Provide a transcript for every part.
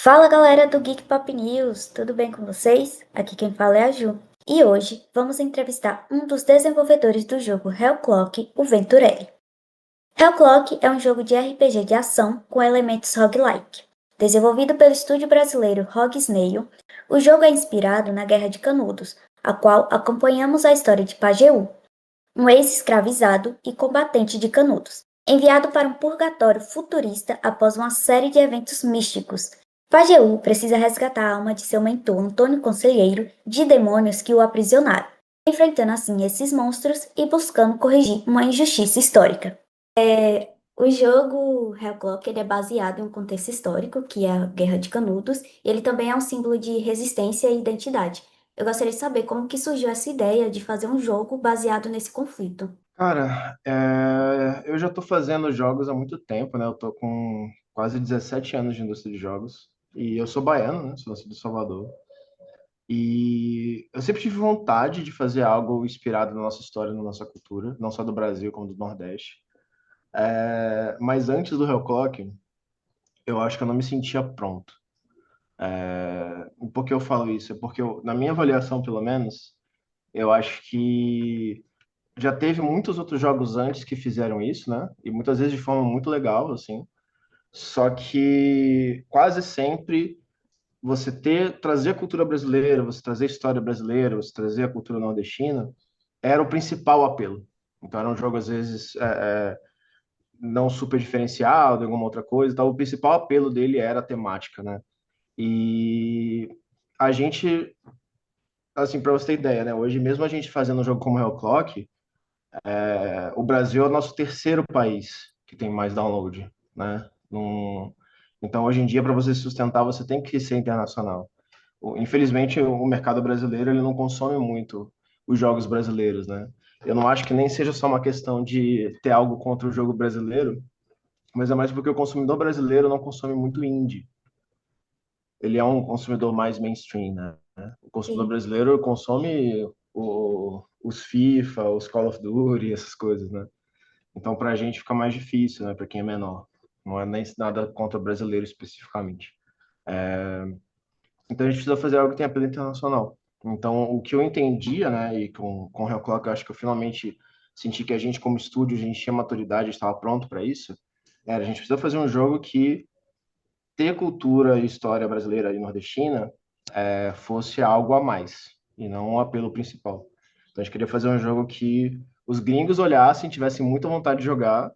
Fala galera do Geek Pop News, tudo bem com vocês? Aqui quem fala é a Ju. E hoje vamos entrevistar um dos desenvolvedores do jogo Hellclock, o Venturelli. Hellclock é um jogo de RPG de ação com elementos roguelike. Desenvolvido pelo estúdio brasileiro Rogue Snail, o jogo é inspirado na Guerra de Canudos, a qual acompanhamos a história de Pajeú, um ex-escravizado e combatente de Canudos, enviado para um purgatório futurista após uma série de eventos místicos. Pajeú precisa resgatar a alma de seu mentor Antônio Conselheiro de demônios que o aprisionaram, enfrentando assim esses monstros e buscando corrigir uma injustiça histórica. O jogo Hellclock ele é baseado em um contexto histórico, que é a Guerra de Canudos, e ele também é um símbolo de resistência e identidade. Eu gostaria de saber como que surgiu essa ideia de fazer um jogo baseado nesse conflito. Cara, eu já tô fazendo jogos há muito tempo, né? Eu tô com quase 17 anos de indústria de jogos. E eu sou baiano, né? Sou do Salvador. E eu sempre tive vontade de fazer algo inspirado na nossa história, na nossa cultura, não só do Brasil, como do Nordeste. Mas antes do Hellclock, eu acho que eu não me sentia pronto. Por que eu falo isso? É porque, na minha avaliação, pelo menos, eu acho que já teve muitos outros jogos antes que fizeram isso, né? E muitas vezes de forma muito legal, assim. Só que quase sempre trazer a cultura brasileira, você trazer a história brasileira, você trazer a cultura nordestina, era o principal apelo. Então era um jogo às vezes não super diferenciado, alguma outra coisa. Então o principal apelo dele era a temática, né? E a gente, assim, para você ter ideia, né? Hoje mesmo a gente fazendo um jogo como Hellclock, o Brasil é o nosso terceiro país que tem mais download, né? Então, hoje em dia, para você se sustentar, você tem que ser internacional. Infelizmente, o mercado brasileiro ele não consome muito os jogos brasileiros, né? Eu não acho que nem seja só uma questão de ter algo contra o jogo brasileiro, mas é mais porque o consumidor brasileiro não consome muito indie. Ele é um consumidor mais mainstream, né? O consumidor Sim. brasileiro consome os FIFA, os Call of Duty, essas coisas, né? Então, para a gente fica mais difícil, né? Para quem é menor. Não é nem nada contra o brasileiro especificamente. Então, a gente precisa fazer algo que tenha apelo internacional. Então, o que eu entendia, né? E com o Hell Clock, eu acho que eu finalmente senti que a gente, como estúdio, a gente tinha maturidade, estava pronto para isso. Era, a gente precisa fazer um jogo que ter cultura e história brasileira e nordestina fosse algo a mais, e não o apelo principal. Então, a gente queria fazer um jogo que os gringos olhassem, tivessem muita vontade de jogar,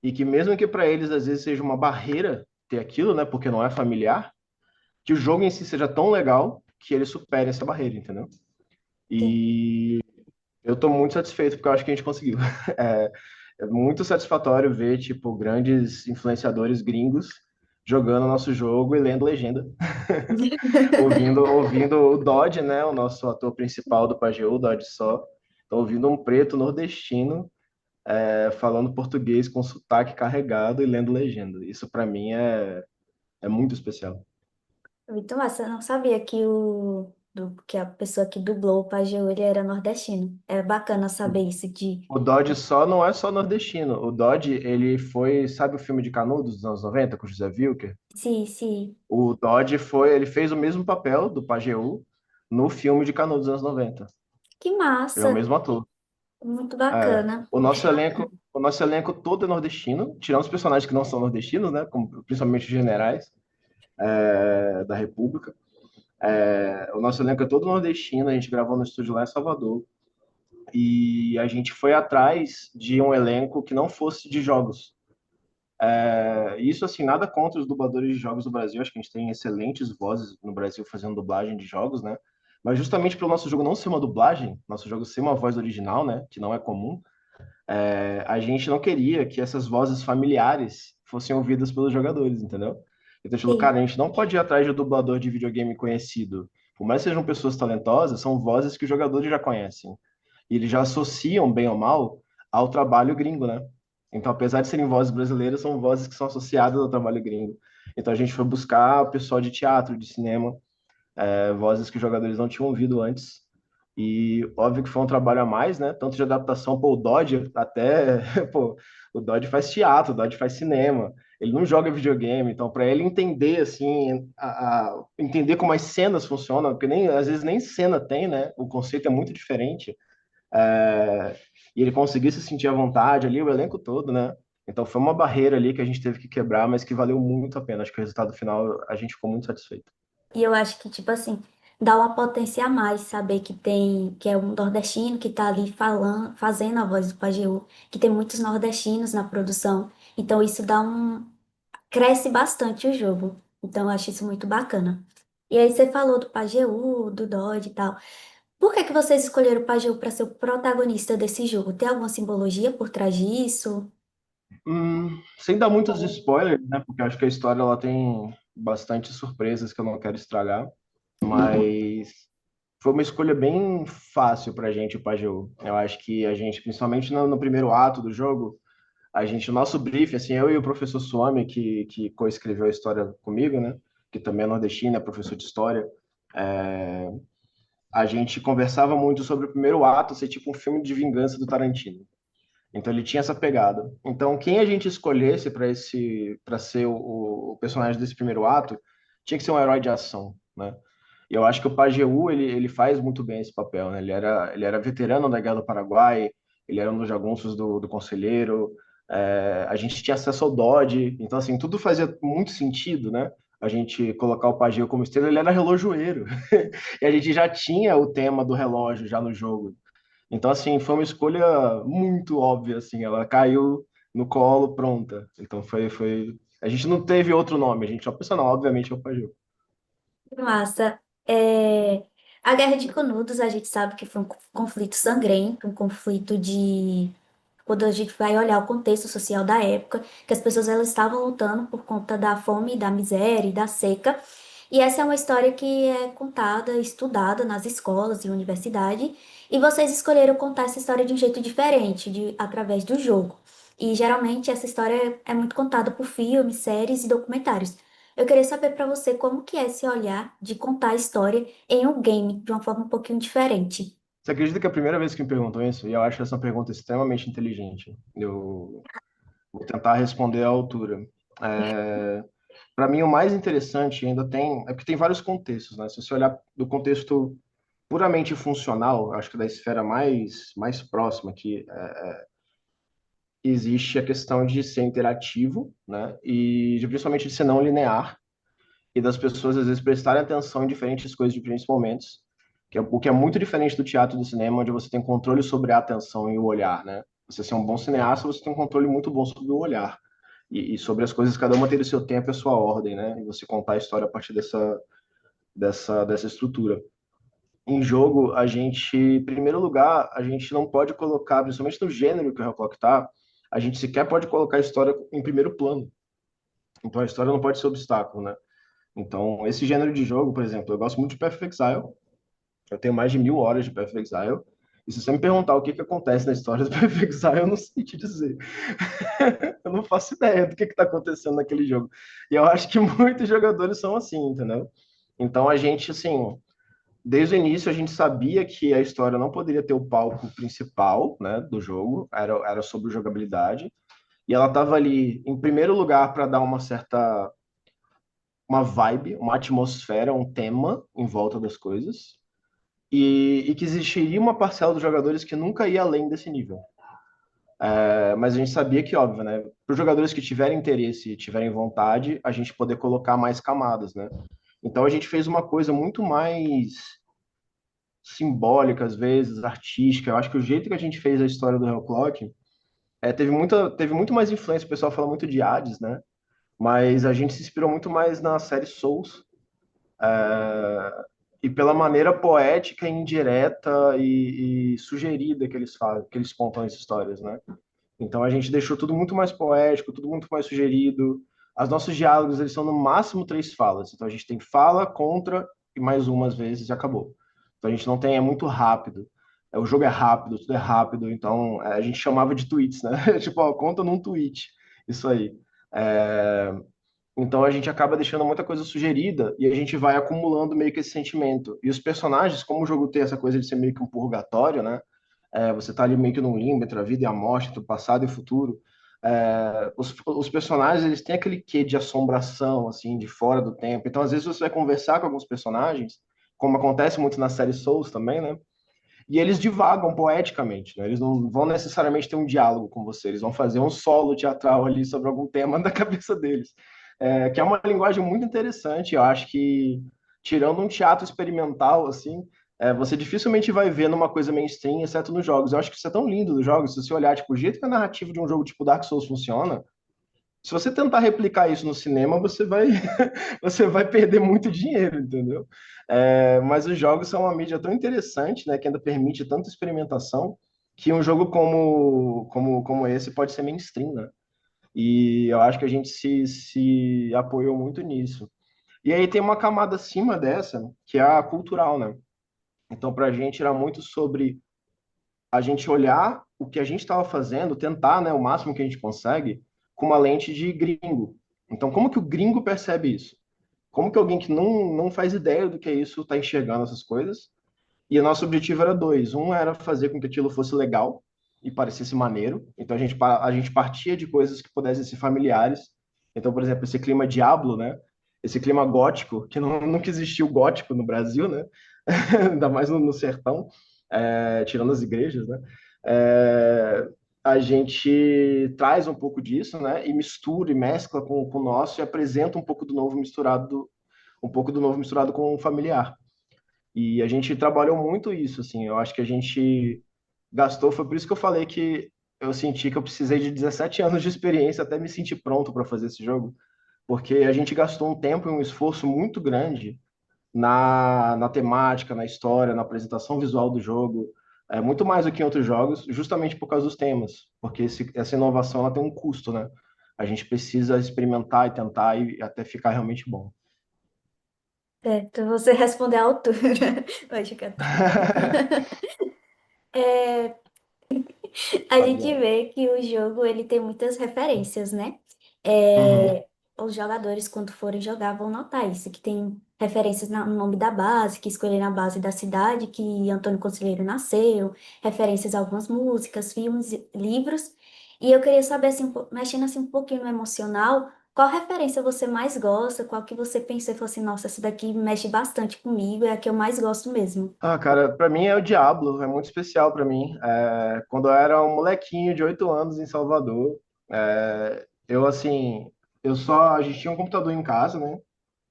e que mesmo que para eles às vezes seja uma barreira ter aquilo, né, porque não é familiar, que o jogo em si seja tão legal que eles superem essa barreira, entendeu? Sim. E eu estou muito satisfeito porque eu acho que a gente conseguiu. É, é muito satisfatório ver tipo grandes influenciadores gringos jogando nosso jogo e lendo legenda, ouvindo o Dodge, né, o nosso ator principal do Pajeú, o Dodge só, tô ouvindo um preto nordestino falando português com sotaque carregado e lendo legenda. Isso para mim é muito especial. Muito massa, eu não sabia que a pessoa que dublou o Pajeú, ele era nordestino. É bacana saber isso de... O Dodge só não é só nordestino. O Dodge, ele foi, sabe o filme de Canudos dos anos 90 com o José Wilker? Sim, sim. O Dodge foi, ele fez o mesmo papel do Pajeú no filme de Canudos dos anos 90. Que Ele é o massa, mesmo ator. muito É. bacana. O nosso elenco todo é nordestino, tirando os personagens que não são nordestinos, né? Como, principalmente os generais da República. O nosso elenco é todo nordestino, a gente gravou no estúdio lá em Salvador. E a gente foi atrás de um elenco que não fosse de jogos. Isso, assim, nada contra os dubladores de jogos do Brasil, acho que a gente tem excelentes vozes no Brasil fazendo dublagem de jogos, né? Mas justamente pelo nosso jogo não ser uma dublagem, nosso jogo ser uma voz original, né? Que não é comum, a gente não queria que essas vozes familiares fossem ouvidas pelos jogadores, entendeu? Então, a gente falou, cara, Sim, a gente não pode ir atrás de um dublador de videogame conhecido. Por mais que sejam pessoas talentosas, são vozes que os jogadores já conhecem. E eles já associam, bem ou mal, ao trabalho gringo, né? Então, apesar de serem vozes brasileiras, são vozes que são associadas ao trabalho gringo. Então, a gente foi buscar o pessoal de teatro, de cinema, vozes que os jogadores não tinham ouvido antes. E óbvio que foi um trabalho a mais, né? Tanto de adaptação, pô, o Dodge até, pô, o Dodge faz teatro, o Dodge faz cinema. ele não joga videogame, então para ele entender assim, entender como as cenas funcionam, porque nem às vezes nem cena tem, né? O conceito é muito diferente. É, e ele conseguir se sentir à vontade ali, o elenco todo, né? Então foi uma barreira ali que a gente teve que quebrar, mas que valeu muito a pena. Acho que o resultado final a gente ficou muito satisfeito. E eu acho que, tipo assim, dá uma potência a mais saber que tem, que é um nordestino que tá ali falando, fazendo a voz do Pajeú, que tem muitos nordestinos na produção. Então isso dá um, cresce bastante o jogo. Então eu acho isso muito bacana. E aí você falou do Pajeú, do Dodge e tal. Por que que vocês escolheram o Pajeú para ser o protagonista desse jogo? Tem alguma simbologia por trás disso? Sem dar muitos spoilers, né? Porque acho que a história ela tem bastante surpresas que eu não quero estragar, mas foi uma escolha bem fácil pra gente, o Pajeú. Eu acho que a gente, principalmente no primeiro ato do jogo, o nosso brief, assim, eu e o professor Suami, que coescreveu a história comigo, né? Que também é nordestino, é professor de história. é, a gente conversava muito sobre o primeiro ato ser tipo um filme de vingança do Tarantino. Então ele tinha essa pegada. Então quem a gente escolhesse para ser o personagem desse primeiro ato tinha que ser um herói de ação, né? E eu acho que o Pajeú ele faz muito bem esse papel, né? Ele era veterano da Guerra do Paraguai, ele era um dos jagunços do Conselheiro, a gente tinha acesso ao Dodge, então assim tudo fazia muito sentido, né? A gente colocar o Pajeú como estrela, ele era relojoeiro. E a gente já tinha o tema do relógio já no jogo. Então, assim, foi uma escolha muito óbvia, assim, ela caiu no colo, pronta. Então, A gente não teve outro nome, a gente só pensou, não, obviamente é o Pajô. Massa. A Guerra de Canudos, a gente sabe que foi um conflito sangrento, um conflito de. Quando a gente vai olhar o contexto social da época, que as pessoas elas estavam lutando por conta da fome, da miséria e da seca. E essa é uma história que é contada, estudada nas escolas e universidade. E vocês escolheram contar essa história de um jeito diferente, através do jogo. E geralmente essa história é muito contada por filmes, séries e documentários. Eu queria saber para você como que é esse olhar de contar a história em um game de uma forma um pouquinho diferente. Você acredita que é a primeira vez que me perguntam isso? E eu acho essa pergunta extremamente inteligente. Eu vou tentar responder à altura. Para mim, o mais interessante ainda tem... É porque tem vários contextos, né? Se você olhar do contexto puramente funcional, acho que da esfera mais próxima, que existe a questão de ser interativo, né? E principalmente de ser não linear, e das pessoas às vezes prestarem atenção em diferentes coisas, em diferentes momentos, o que é muito diferente do teatro e do cinema, onde você tem controle sobre a atenção e o olhar, né? Você ser um bom cineasta, você tem um controle muito bom sobre o olhar e sobre as coisas, cada uma ter o seu tempo e a sua ordem, né? E você contar a história a partir dessa estrutura. Em jogo, em primeiro lugar, a gente não pode colocar, principalmente no gênero que o Hellclock tá, a gente sequer pode colocar a história em primeiro plano. Então a história não pode ser obstáculo, né? Então, esse gênero de jogo, por exemplo, eu gosto muito de Path of Exile. Eu tenho mais de 1.000 horas de Path of Exile. E se você me perguntar o que que acontece na história do Path of Exile, eu não sei te dizer. Eu não faço ideia do que está acontecendo naquele jogo. E eu acho que muitos jogadores são assim, entendeu? Então a gente, assim, desde o início a gente sabia que a história não poderia ter o palco principal, né, do jogo, era sobre jogabilidade. E ela estava ali, em primeiro lugar, para dar uma vibe, uma atmosfera, um tema em volta das coisas, e que existiria uma parcela dos jogadores que nunca ia além desse nível. Mas a gente sabia que, óbvio, né? Para os jogadores que tiverem interesse e tiverem vontade, a gente poder colocar mais camadas, né? Então a gente fez uma coisa muito mais simbólica, às vezes, artística. Eu acho que o jeito que a gente fez a história do Hellclock teve muito mais influência. O pessoal fala muito de Hades, né? Mas a gente se inspirou muito mais na série Souls, e pela maneira poética, indireta e sugerida que eles fazem, que eles contam as histórias, né? Então a gente deixou tudo muito mais poético, tudo muito mais sugerido. Os nossos diálogos, eles são no máximo 3 falas. Então a gente tem fala, contra e mais uma às vezes e acabou. Então a gente não tem, é muito rápido. O jogo é rápido, tudo é rápido. Então a gente chamava de tweets, né? Tipo, ó, conta num tweet. Isso aí. É, então a gente acaba deixando muita coisa sugerida e a gente vai acumulando meio que esse sentimento. E os personagens, como o jogo tem essa coisa de ser meio que um purgatório, né? Você tá ali meio que num limbo entre a vida e a morte, entre o passado e o futuro. Os personagens, eles têm aquele quê de assombração, assim, de fora do tempo. Então, às vezes, você vai conversar com alguns personagens, como acontece muito na série Souls também, né? E eles divagam poeticamente, né? Eles não vão necessariamente ter um diálogo com você, eles vão fazer um solo teatral ali sobre algum tema da cabeça deles. Que é uma linguagem muito interessante. Eu acho que, tirando um teatro experimental, assim, você dificilmente vai ver numa coisa mainstream, exceto nos jogos. Eu acho que isso é tão lindo nos jogos. Se você olhar, tipo, o jeito que a narrativa de um jogo tipo Dark Souls funciona, se você tentar replicar isso no cinema, você vai, você vai perder muito dinheiro, entendeu? Mas os jogos são uma mídia tão interessante, né, que ainda permite tanta experimentação, que um jogo como esse pode ser mainstream, né? E eu acho que a gente se apoiou muito nisso. E aí tem uma camada acima dessa, que é a cultural, né? Então, para a gente era muito sobre a gente olhar o que a gente estava fazendo, tentar, né, o máximo que a gente consegue, com uma lente de gringo. Então, como que o gringo percebe isso? Como que alguém que não faz ideia do que é isso está enxergando essas coisas? E o nosso objetivo era dois. Um era fazer com que aquilo fosse legal e parecesse maneiro. Então, a gente partia de coisas que pudessem ser familiares. Então, por exemplo, esse clima Diablo, né? Esse clima gótico, que nunca existiu gótico no Brasil, né? Ainda mais no sertão, tirando as igrejas, né? É, a gente traz um pouco disso, né? E mistura e mescla com o nosso e apresenta um pouco do novo misturado com o familiar. E a gente trabalhou muito isso, assim. Eu acho que a gente gastou, foi por isso que eu falei que eu senti que eu precisei de 17 anos de experiência até me sentir pronto para fazer esse jogo, porque a gente gastou um tempo e um esforço muito grande na temática, na história, na apresentação visual do jogo, muito mais do que em outros jogos, justamente por causa dos temas, porque essa inovação ela tem um custo, né? A gente precisa experimentar e tentar e até ficar realmente bom. Certo, você responder à altura. Vai ficar tranquilo. É, a gente Fabiano. vê que o jogo ele tem muitas referências, né? Uhum. É, os jogadores, quando forem jogar, vão notar isso, que tem referências no nome da base, que escolheram a base da cidade que Antônio Conselheiro nasceu, referências a algumas músicas, filmes, livros. E eu queria saber, assim, mexendo assim um pouquinho no emocional, qual referência você mais gosta, qual que você pensou e falou assim, nossa, essa daqui mexe bastante comigo, é a que eu mais gosto mesmo. Ah, cara, pra mim é o Diablo, é muito especial pra mim. Quando eu era um molequinho de 8 anos em Salvador, eu assim, a gente tinha um computador em casa, né?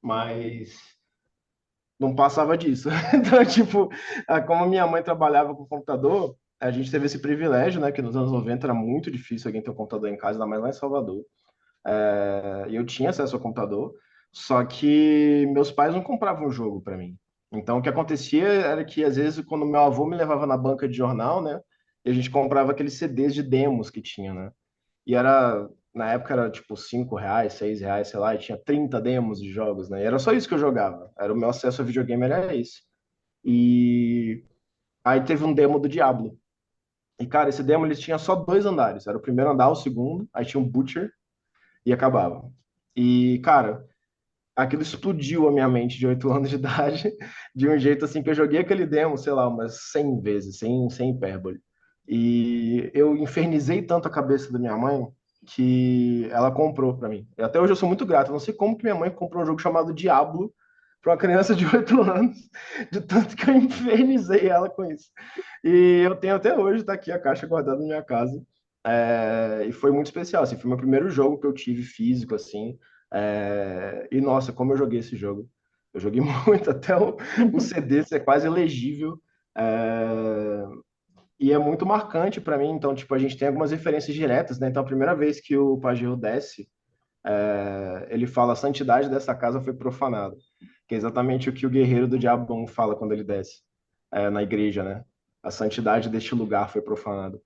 Mas não passava disso. Então, tipo, como minha mãe trabalhava com computador, a gente teve esse privilégio, né? Que nos anos 90 era muito difícil alguém ter um computador em casa, ainda mais lá em Salvador. E eu tinha acesso ao computador, só que meus pais não compravam jogo para mim. Então, o que acontecia era que, às vezes, quando meu avô me levava na banca de jornal, né, e a gente comprava aqueles CDs de demos que tinha, né? E na época era tipo R$ 5, R$ 6, sei lá, e tinha 30 demos de jogos, né? E era só isso que eu jogava. Era o meu acesso a videogame, era esse. E aí teve um demo do Diablo. E, cara, esse demo ele tinha só dois andares. Era o primeiro andar, o segundo, aí tinha um Butcher e acabava. E, cara, aquilo explodiu a minha mente de 8 anos de idade, de um jeito assim que eu joguei aquele demo, sei lá, umas 100 vezes, sem hipérbole. E eu infernizei tanto a cabeça da minha mãe que ela comprou pra mim. E até hoje eu sou muito grato. Eu não sei como que minha mãe comprou um jogo chamado Diablo para uma criança de 8 anos, de tanto que eu infernizei ela com isso. E eu tenho até hoje, tá aqui a caixa guardada na minha casa. E foi muito especial, assim, foi meu primeiro jogo que eu tive físico, assim. E nossa, como eu joguei esse jogo. Eu joguei muito, até o CD ser quase elegível. É, e é muito marcante para mim. Então, tipo, a gente tem algumas referências diretas, né? Então, a primeira vez que o Pajero desce, ele fala: a santidade dessa casa foi profanada. Que é exatamente o que o guerreiro do Diabo 1 fala quando ele desce, na igreja, né? A santidade deste lugar foi profanada.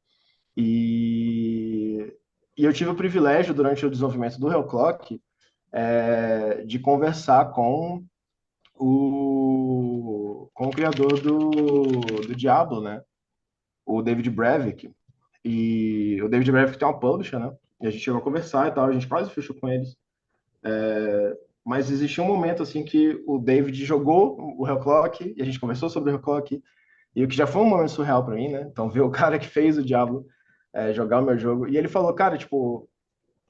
E, e eu tive o privilégio, durante o desenvolvimento do Hellclock, de conversar com o criador do Diablo, né? O David Brevik. E o David Brevik tem uma publisher, né? E a gente chegou a conversar e tal, a gente quase fechou com eles. Mas existia um momento assim que o David jogou o Hellclock e a gente conversou sobre o Hellclock e o que já foi um momento surreal para mim, né? Então ver o cara que fez o Diablo jogar o meu jogo e ele falou, cara, tipo,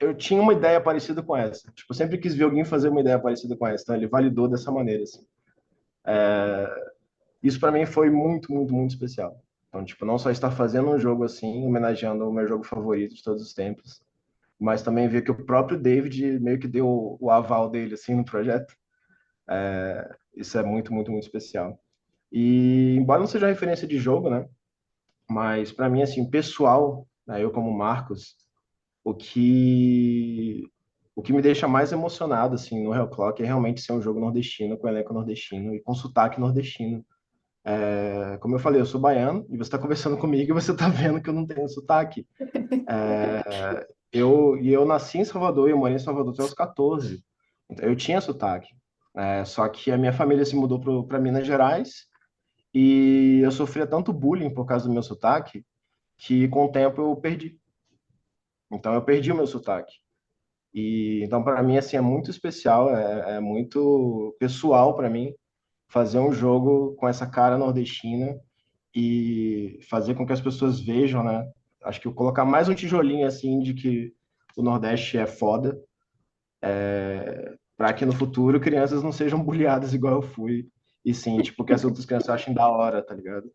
eu tinha uma ideia parecida com essa. Tipo, eu sempre quis ver alguém fazer uma ideia parecida com essa. Então ele validou dessa maneira, assim. Isso para mim foi muito, muito, muito especial. Então, tipo, não só estar fazendo um jogo assim, homenageando o meu jogo favorito de todos os tempos, mas também ver que o próprio David meio que deu o aval dele assim no projeto. Isso é muito, muito, muito especial. E embora não seja referência de jogo, né? Mas para mim assim, pessoal, né, eu como Marcos, o que o que me deixa mais emocionado assim no Hell Clock é realmente ser um jogo nordestino com elenco nordestino e com sotaque nordestino. Como eu falei, eu sou baiano e você está conversando comigo e você está vendo que eu não tenho sotaque. Eu nasci em Salvador e eu morei em Salvador até os 14. Então, eu tinha sotaque. Só que a minha família se mudou para Minas Gerais e eu sofria tanto bullying por causa do meu sotaque que com o tempo eu perdi. Então eu perdi o meu sotaque. E então para mim assim é muito especial, é muito pessoal para mim fazer um jogo com essa cara nordestina e fazer com que as pessoas vejam, né? Acho que eu colocar mais um tijolinho assim de que o Nordeste é foda, para que no futuro crianças não sejam bulliadas igual eu fui, e sim, tipo, que as outras crianças achem da hora, tá ligado?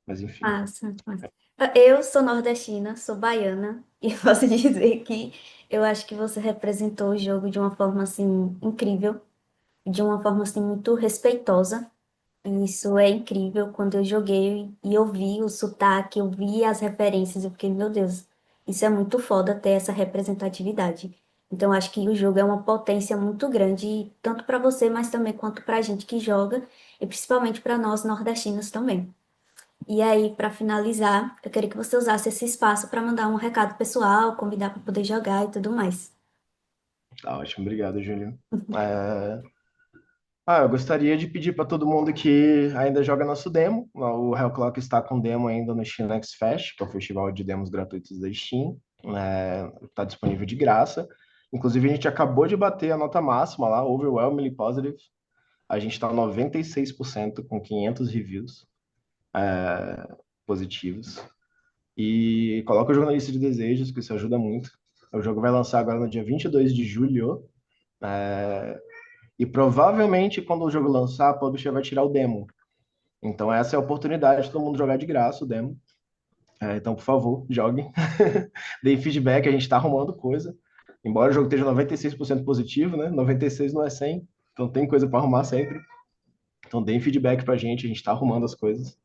Mas enfim. Massa, massa. Eu sou nordestina, sou baiana, e posso dizer que eu acho que você representou o jogo de uma forma, assim, incrível, de uma forma, assim, muito respeitosa. E isso é incrível. Quando eu joguei e eu vi o sotaque, eu vi as referências, eu fiquei, meu Deus, isso é muito foda ter essa representatividade. Então, acho que o jogo é uma potência muito grande, tanto para você, mas também quanto para a gente que joga, e principalmente para nós nordestinos também. E aí, para finalizar, eu queria que você usasse esse espaço para mandar um recado pessoal, convidar para poder jogar e tudo mais. Tá ótimo, obrigado, Júlio. É, eu gostaria de pedir para todo mundo que ainda joga nosso demo. O Hell Clock está com demo ainda no Steam Next Fest, que é o festival de demos gratuitos da Steam. Está disponível de graça. Inclusive, a gente acabou de bater a nota máxima lá, Overwhelmingly Positive. A gente está 96% com 500 reviews positivos. E coloca o jogo na lista de desejos, que isso ajuda muito. O jogo vai lançar agora no dia 22 de julho. E provavelmente, quando o jogo lançar, a publisher vai tirar o demo. Então, essa é a oportunidade de todo mundo jogar de graça o demo. Então, por favor, joguem. Deem feedback, a gente está arrumando coisa. Embora o jogo esteja 96% positivo, né? 96 não é 100, então tem coisa para arrumar sempre. Então, deem feedback para a gente está arrumando as coisas.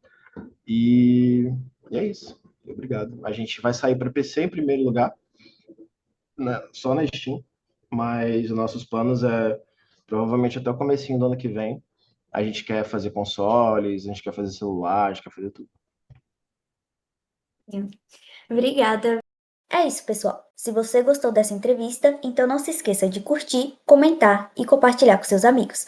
E é isso. Obrigado. A gente vai sair para PC em primeiro lugar, né? Só na Steam, mas os nossos planos é provavelmente até o comecinho do ano que vem. A gente quer fazer consoles, a gente quer fazer celular, a gente quer fazer tudo. Obrigada. É isso, pessoal. Se você gostou dessa entrevista, então não se esqueça de curtir, comentar e compartilhar com seus amigos.